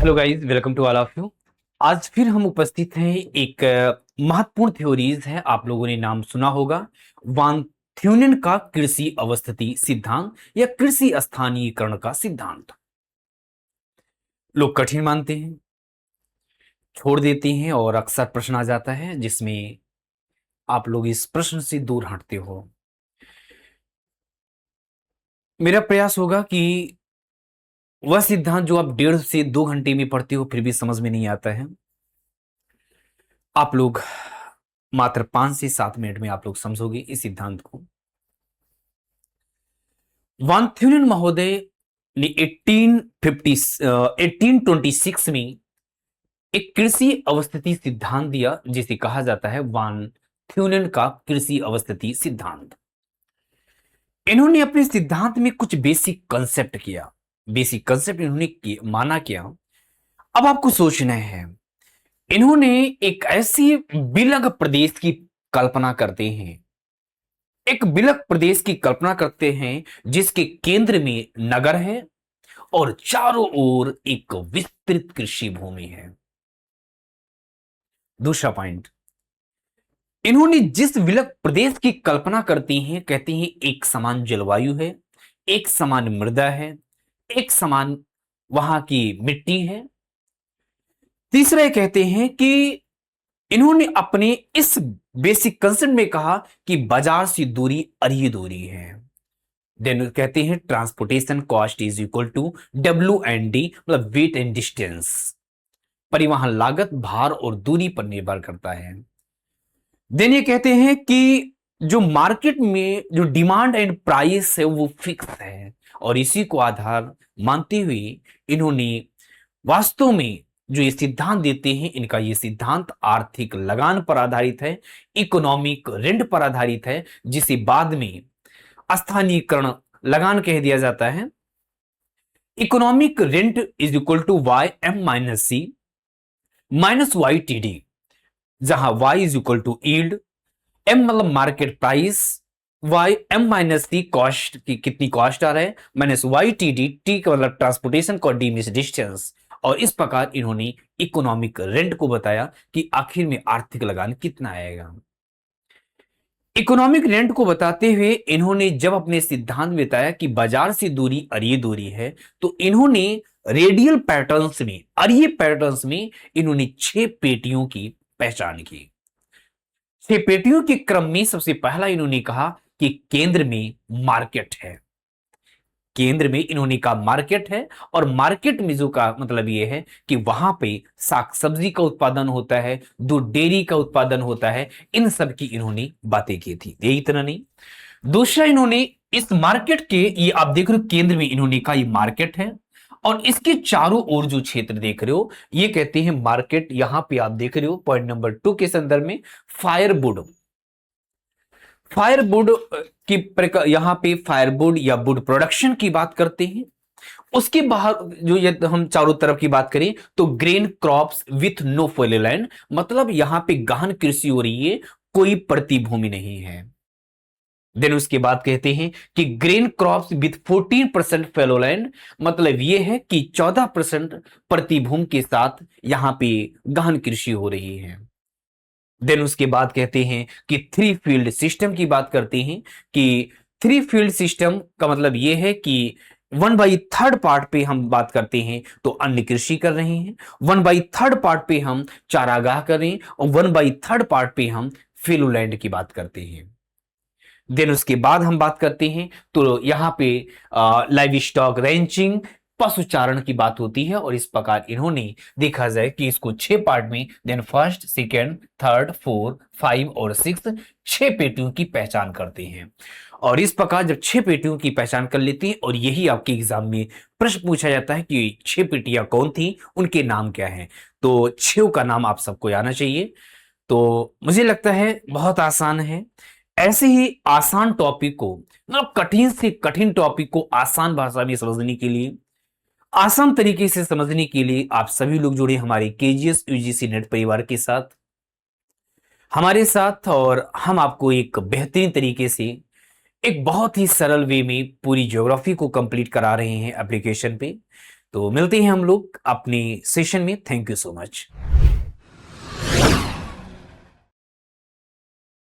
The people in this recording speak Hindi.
Hello guys, welcome to all of you. आज फिर हम उपस्थित हैं। एक महत्वपूर्ण थ्योरीज है, आप लोगों ने नाम सुना होगा, वान थ्यूनेन का कृषि अवस्थिति सिद्धांत या कृषि स्थानीयकरण का सिद्धांत। लोग कठिन मानते हैं, छोड़ देते हैं और अक्सर प्रश्न आ जाता है जिसमें आप लोग इस प्रश्न से दूर हटते हो। मेरा प्रयास होगा कि वह सिद्धांत जो आप 1.5 से 2 घंटे में पढ़ते हो फिर भी समझ में नहीं आता है, आप लोग मात्र 5 से 7 मिनट में आप लोग समझोगे इस सिद्धांत को। वान थ्यूनेन महोदय ने 1826 में एक कृषि अवस्थिति सिद्धांत दिया जिसे कहा जाता है वान थ्यूनेन का कृषि अवस्थिति सिद्धांत। इन्होंने अपने सिद्धांत में कुछ बेसिक कंसेप्ट किया। बेसिक कंसेप्ट इन्होंने माना क्या, अब आपको सोचना है। इन्होंने एक ऐसी विलग प्रदेश की कल्पना करते हैं, एक विलग प्रदेश की कल्पना करते हैं जिसके केंद्र में नगर है और चारों ओर एक विस्तृत कृषि भूमि है। दूसरा पॉइंट, इन्होंने जिस विलग प्रदेश की कल्पना करती हैं, कहते हैं एक समान जलवायु है, एक समान मृदा है, एक समान वहां की मिट्टी है। तीसरा ये कहते हैं कि इन्होंने अपने इस बेसिक कंसेप्ट में कहा कि बाजार से दूरी अरिय दूरी है। देन कहते हैं transportation cost is equal to WND, मतलब वेट एंड डिस्टेंस। परिवहन लागत भार और दूरी पर निर्भर करता है। देन ये कहते हैं कि जो मार्केट में जो डिमांड एंड प्राइस है वो फिक्स है, और इसी को आधार मानते हुए इन्होंने वास्तव में जो ये सिद्धांत देते हैं, इनका ये सिद्धांत आर्थिक लगान पर आधारित है, इकोनॉमिक रेंट पर आधारित है, जिसे बाद में स्थानीयकरण लगान कह दिया जाता है। Economic rent is equal to YM-C minus YTD, जहां Y is equal to yield, M मतलब मार्केट प्राइस, YM-C कॉस्ट की कितनी कॉस्ट आ रहा है, माइनस YTD, T का मतलब ट्रांसपोर्टेशन को, D मींस डिस्टेंस। और इस प्रकार इन्होंने इकोनॉमिक रेंट को बताया कि आखिर में आर्थिक लगान कितना आएगा। इकोनॉमिक रेंट को बताते हुए इन्होंने जब अपने सिद्धांत बताया कि बाजार से दूरी अरिय दूरी है, तो इन्होंने रेडियल पैटर्न्स में, अरिय पैटर्न्स में इन्होंने 6 पेटियों की पहचान की। 6 पेटियों के क्रम में सबसे पहला इन्होंने कहा कि केंद्र में मार्केट है। केंद्र में इन्होंने कहा मार्केट है, और मार्केट में जो का मतलब यह है कि वहां पे साग सब्जी का उत्पादन होता है, दूध डेयरी का उत्पादन होता है। इन सब की इन्होंने बातें की थी, यही इतना नहीं। दूसरा, इन्होंने इस मार्केट के, ये आप देख रहे हो केंद्र में इन्होंने कहा ये मार्केट है, और इसके चारों ओर जो क्षेत्र देख रहे हो ये कहते हैं मार्केट। यहां पे आप देख रहे हो पॉइंट नंबर 2 के संदर्भ में फायरवुड, फायरवुड की यहां पे फायरवुड या वुड प्रोडक्शन की बात करते हैं। उसके बाहर जो ये हम चारों तरफ की बात करें तो ग्रेन क्रॉप्स विथ नो फेलोलैंड, मतलब यहां पे गहन कृषि हो रही है, कोई प्रतिभूमि नहीं है। देन उसके बाद कहते हैं कि ग्रेन क्रॉप्स विथ 14% फेलोलैंड, मतलब यह है कि 14% प्रतिभूमि के साथ यहां पे गहन कृषि हो रही है। देन उसके बाद कहते हैं कि 3 फील्ड सिस्टम की बात करते हैं कि 3 फील्ड सिस्टम का मतलब यह है कि 1/3 पार्ट पे हम बात करते हैं तो अन्न कृषि कर रहे हैं, 1/3 पार्ट पे हम चारागाह कर रहे हैं, और 1/3 पार्ट पे हम फेलोलैंड की बात करते हैं। देन उसके बाद हम बात करते हैं तो यहां पे लाइव स्टॉक रेंचिंग, पशुचारण की बात होती है। और इस प्रकार इन्होंने देखा जाए कि इसको 6 पार्ट में, देन फर्स्ट, सेकेंड, थर्ड, 4, 5 और 6, 6 पेटियों की पहचान करते हैं। और इस प्रकार जब 6 पेटियों की पहचान कर लेती है, और यही आपके एग्जाम में प्रश्न पूछा जाता है कि 6 पेटियां कौन थी, उनके नाम क्या है, तो 6 का नाम आप सबको आना चाहिए। तो मुझे लगता है बहुत आसान है। ऐसे ही आसान टॉपिक को, मतलब कठिन से कठिन टॉपिक को आसान भाषा में समझने के लिए, आसान तरीके से समझने के लिए आप सभी लोग जुड़े हमारे KGS UGC नेट परिवार के साथ, हमारे साथ, और हम आपको एक बेहतरीन तरीके से, एक बहुत ही सरल वे में पूरी ज्योग्राफी को कंप्लीट करा रहे हैं एप्लीकेशन पे। तो मिलते हैं हम लोग अपने सेशन में। Thank you so much.